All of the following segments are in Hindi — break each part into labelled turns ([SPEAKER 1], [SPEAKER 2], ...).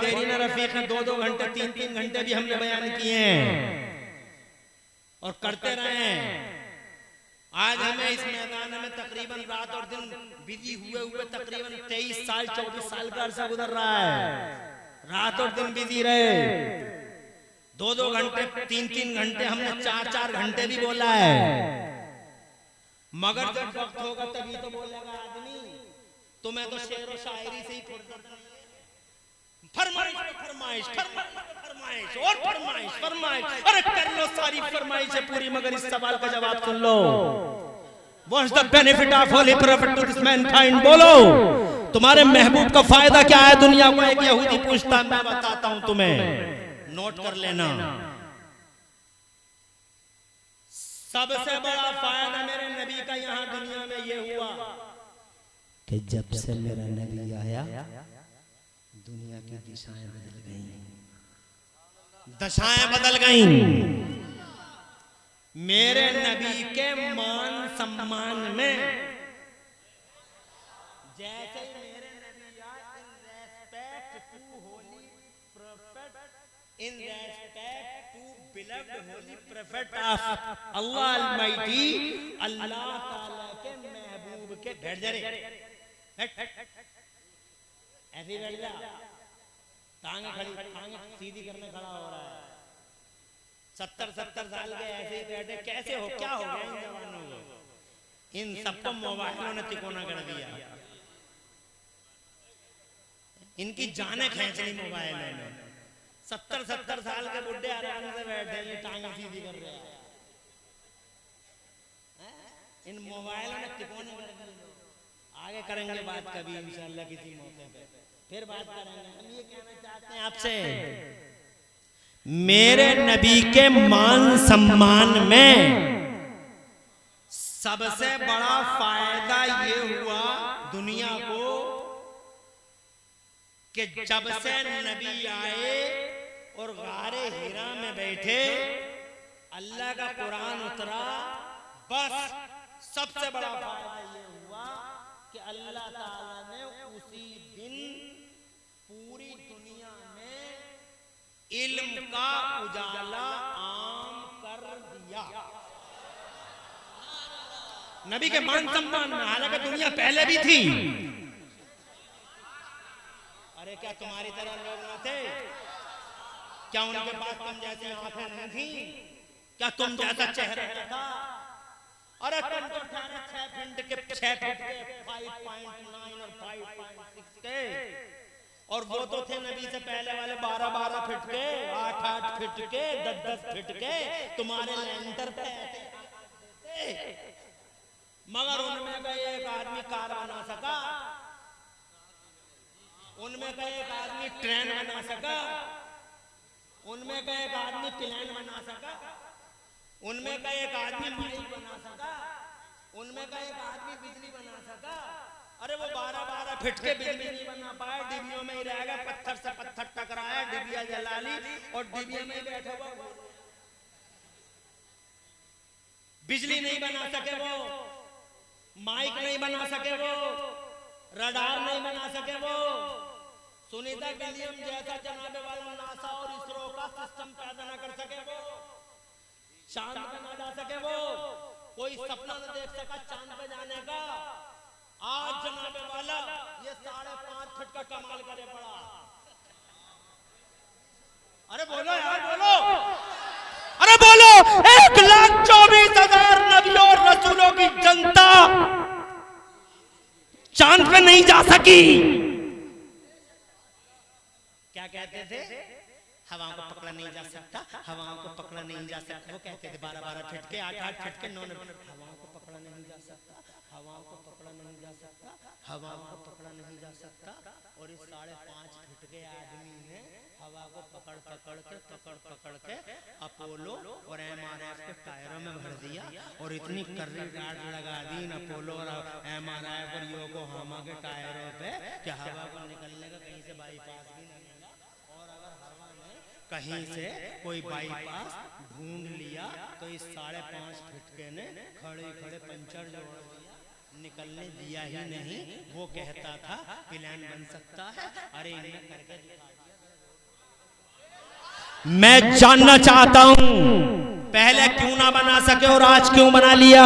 [SPEAKER 1] देरीन रफीक ने 2-2 घंटे 3-3 घंटे भी हमने बयान किए हैं और करते रहे हैं। आज हमें इस मैदान में तकरीबन रात और दिन बिजी हुए तकरीबन 23 साल 24 साल का अरसा गुजर रहा है। रात और दिन बिजी रहे, 2-2 घंटे 3-3 घंटे हमने 4-4 घंटे भी बोला है, मगर जब वक्त होगा तभी तो बोलेगा आदमी। तुम्हें तो शेर और शायरी से ही फुर्सत नहीं है। फरमाइश फरमाइश फरमाइश और फरमाइश फरमाइश, अरे कर लो सारी फरमाइशें पूरी, मगर इस सवाल का जवाब सुन लो। What's the benefit of holy prophet to this mankind? बोलो, तुम्हारे महबूब का फायदा क्या है दुनिया को? एक यहूदी पूछता, मैं बताता हूं तुम्हें, नोट कर लेना। सबसे बड़ा फायदा मेरे नबी का यहाँ दुनिया में ये हुआ कि जब से मेरा नबी आया दुनिया की दिशाएं बदल गई, दशाएं बदल गई। मेरे नबी के मान सम्मान में जैसे ही मेरे नबी आए, in respect to beloved holy prophet of Allah almighty, Allah ताला के महबूब के बैठ जा रे, ऐसी बैठ जा, टांगे खड़ी, टांगे सीधी करने खड़ा हो रहा है। 70-70 साल के ऐसे ही बैठे, कैसे हो, क्या हो गया इन जवानों को? इन सबको मोबाइलों ने तिकोना कर दिया, इनकी जानें खींच ली मोबाइलों ने। 70-70 साल के बुढ़े आराम से बैठे, ये टांगे सीधी कर रहे हैं, इन मोबाइलों ने तिकोने कर दिए। आगे करेंगे बात कभी इंशाअल्लाह किसी मौके पे, फिर बात करेंगे। हम ये कहना चाहते हैं आपसे, मेरे नबी के मान सम्मान में सबसे बड़ा फायदा ये हुआ दुनिया को कि जब से नबी आए और गारे हिरा में बैठे, अल्लाह का कुरान उतरा, बस सबसे बड़ा फायदा ये हुआ कि अल्लाह ताला ने उसी दिन पूरी दुनिया में इल्म का उजाला आम कर दिया नबी के मान सम्मान में। हालांकि दुनिया पहले भी थी, अरे क्या तुम्हारी तरह लोग न थे? क्या उनके पास तुम जैसी आंखें नहीं थी? क्या तुम जैसा चेहरा न था? अरे तुम तो 6 फीट के 5.9 और 5.6 के, और वो तो थे नबी से पहले वाले 12-12 फीट के, 8-8 फीट के, 10-10 फीट के, तुम्हारे लेंटर पे ऐसे। मगर उनमें का एक आदमी कार बना सका, उनमें का एक आदमी ट्रेन बना सका, उनमें का एक आदमी प्लेन बना सका, उनमें का एक आदमी माइक बना सका, उनमें का एक आदमी बिजली बना सका। अरे वो 12-12 फीट के बिजली नहीं बना पाए, डिबियों में ही रह गया, पत्थर से पत्थर टकराया, डिबिया जला ली और डिबिया में बैठे हुआ। बिजली नहीं बना सके वो, माइक नहीं बना सके वो, रडार नहीं बना सके वो, सुनीता विलियम जैसा जनाबे वाला नासा और इसरो का सिस्टम पैदा न कर सके वो, चांद पे न जा सके वो, कोई सपना न देख सका चांद पे जाने का। आज जनाबे वाला ये 5.5 फीट का कमाल करे पड़ा। अरे बोलो यार, बोलो, अरे बोलो, 1,24,000 नबियों और रसूलों की जनता चांद पे नहीं जा सकी। क्या कहते थे? हवाओं को पकड़ा नहीं जा सकता, हवाओं को पकड़ा नहीं जा सकता। वो कहते थे 12-12 फीट के, 8-8 फीट के, 9 हवाओं को पकड़ा नहीं जा सकता, हवाओं को पकड़ा नहीं जा सकता, हवाओं को पकड़ा नहीं जा सकता। और इस 5.5 फीट के आदमी ने हवा को पकड़ के अपोलो और MRF के टायरों में भर दिया और इतनी कर्री गार्ड लगा दी इन अपोलो और MRF और योकोहामा के टायरों पे कि हवा को निकलने का कहीं से बाईपास भी नहीं मिला। और अगर हवा ने कहीं से कोई बाईपास ढूंढ लिया तो इस 5.5 फीट के ने खड़े पंचर जोड़ दिया, निकलने दिया ही नहीं। वो कहता था प्लान बन सकता है, अरे इन्हें करके दिखा दिया। मैं जानना चाहता हूं पहले क्यों ना बना सके और आज क्यों बना लिया।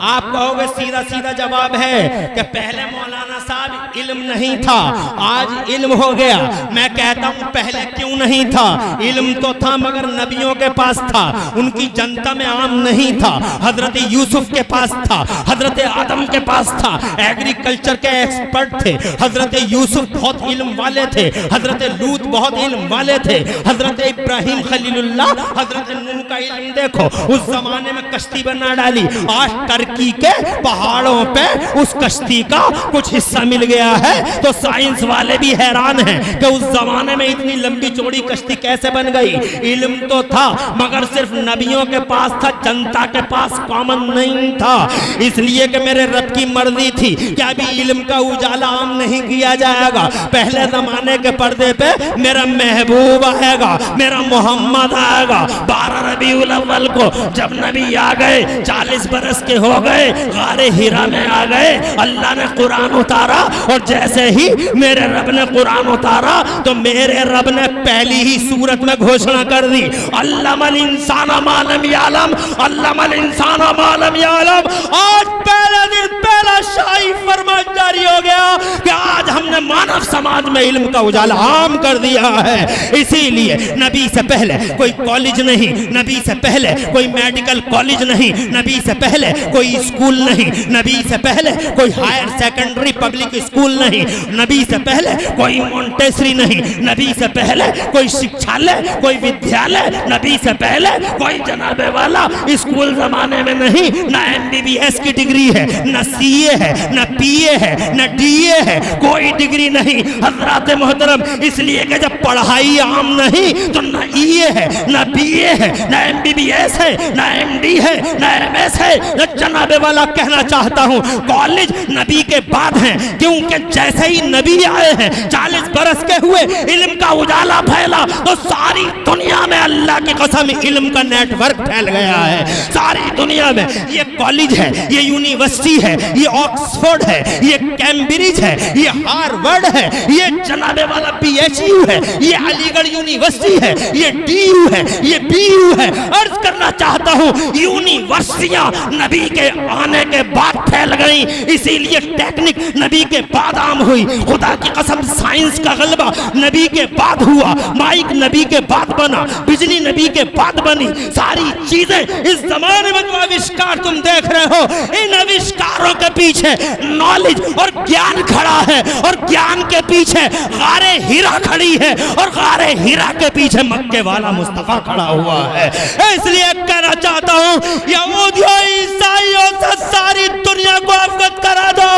[SPEAKER 1] आप कहोगे सीधा सीधा जवाब है कि पहले मौलाना साहब इल्म नहीं था, आज इल्म हो गया। मैं कहता हूं पहले क्यों नहीं था, इल्म तो था मगर नबियों के पास था, उनकी जनता में आम नहीं था। हजरत यूसुफ के पास था, हजरत आदम के पास था, एग्रीकल्चर के एक्सपर्ट थे। हजरत यूसुफ बहुत इल्म वाले थे, हजरत लूत बहुत इल्म वाले थे, हजरत इब्राहिम खलीलुल्लाह, हजरत नूह का इल्म देखो। उस जमाने में कश्ती बना डाली, आज टर्की के पहाड़ों पे उस कश्ती का कुछ हिस्सा मिल गया है। तो साइंस वाले भी हैरान हैं कि उस जमाने में इतनी लंबी चौड़ी कश्ती कैसे बन गई। इल्म तो था मगर सिर्फ नबियों के पास था, जनता के पास कॉमन नहीं था। इसलिए कि मेरे रब की मर्जी थी कि अभी इल्म का उजाला आम नहीं किया जाएगा। पहले जमाने के पर्दे पे मेरा महबूब आएगा, मेरा मोहम्मद आएगा। 12 रबीउल अव्वल को जब नबी आ गए, 40 बरस के हो गए, गारे हिरा में आ गए, अल्लाह ने कुरान उतारा। और जैसे ही मेरे रब ने कुरान उतारा तो मेरे रब ने पहली ही सूरत में घोषणा कर दी, अल्लमल इंसान मा लम यालम, अल्लमल इंसान मा लम यालम। आज पहले दिन पहला शाही फरमान जारी हो गया कि आज हमने मानव समाज में इल्म का उजाला आम कर दिया है। इसीलिए नबी से पहले कोई कॉलेज नहीं, नबी से पहले कोई मेडिकल कॉलेज नहीं, नबी से पहले कोई स्कूल नहीं, नबी से पहले कोई हायर सेकेंडरी पब्लिक स्कूल नहीं, नबी से पहले कोई मोंटेसरी नहीं, नबी से पहले कोई शिक्षालय, कोई विद्यालय, नबी से पहले कोई जनाबे वाला स्कूल जमाने में नहीं। ना MBBS की डिग्री है, न CA है, न PA है, न DA है, कोई डिग्री नहीं हजरात मोहतरम। इसलिए कि जब पढ़ाई आम नहीं तो न EA है, न BA है, न MBBS है, न MD है, न MS है। जनाबे वाला कहना चाहता हूँ कॉलेज नबी के बाद हैं, क्योंकि जैसे ही नबी आए हैं 40 बरस के हुए, इल्म का उजाला फैला तो सारी दुनिया में अल्लाह की कसम इल्म का नेटवर्क फैल गया है। सारी दुनिया में ये कॉलेज है, ये यूनिवर्सिटी है, ये ऑक्सफोर्ड है, ये कैम्ब्रिज है, ये हार्वर्ड है, ये जनाबे वाला PHU है, ये अलीगढ़ यूनिवर्सिटी है, ये DU है, ये BU है। अर्ज करना चाहता हूँ यूनिवर्सिटियां नबी के आने के बाद फैल गई, इसीलिए टेक्निक नबी के बाद आम हुई। खुदा की कसम साइंस का गलबा नबी के बाद हुआ, माइक नबी के बाद बना, बिजली नबी के बाद बनी। सारी चीजें इस जमाने में जो आविष्कार तुम देख रहे हो, इन आविष्कारों के पीछे नॉलेज और ज्ञान खड़ा है, और ज्ञान के पीछे गारे हीरा खड़ी है, और गारे हीरा के पीछे मक्के वाला मुस्तफा खड़ा हुआ है। इसलिए कहना चाहता हूँ यहूदियों ईसाइयों से सारी दुनिया को अवगत करा दो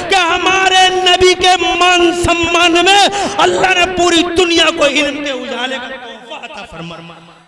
[SPEAKER 1] कि हमारे नबी के मान सम्मान में अल्लाह ने पूरी दुनिया को इल्म के उजाले का तोहफा अता फरमा।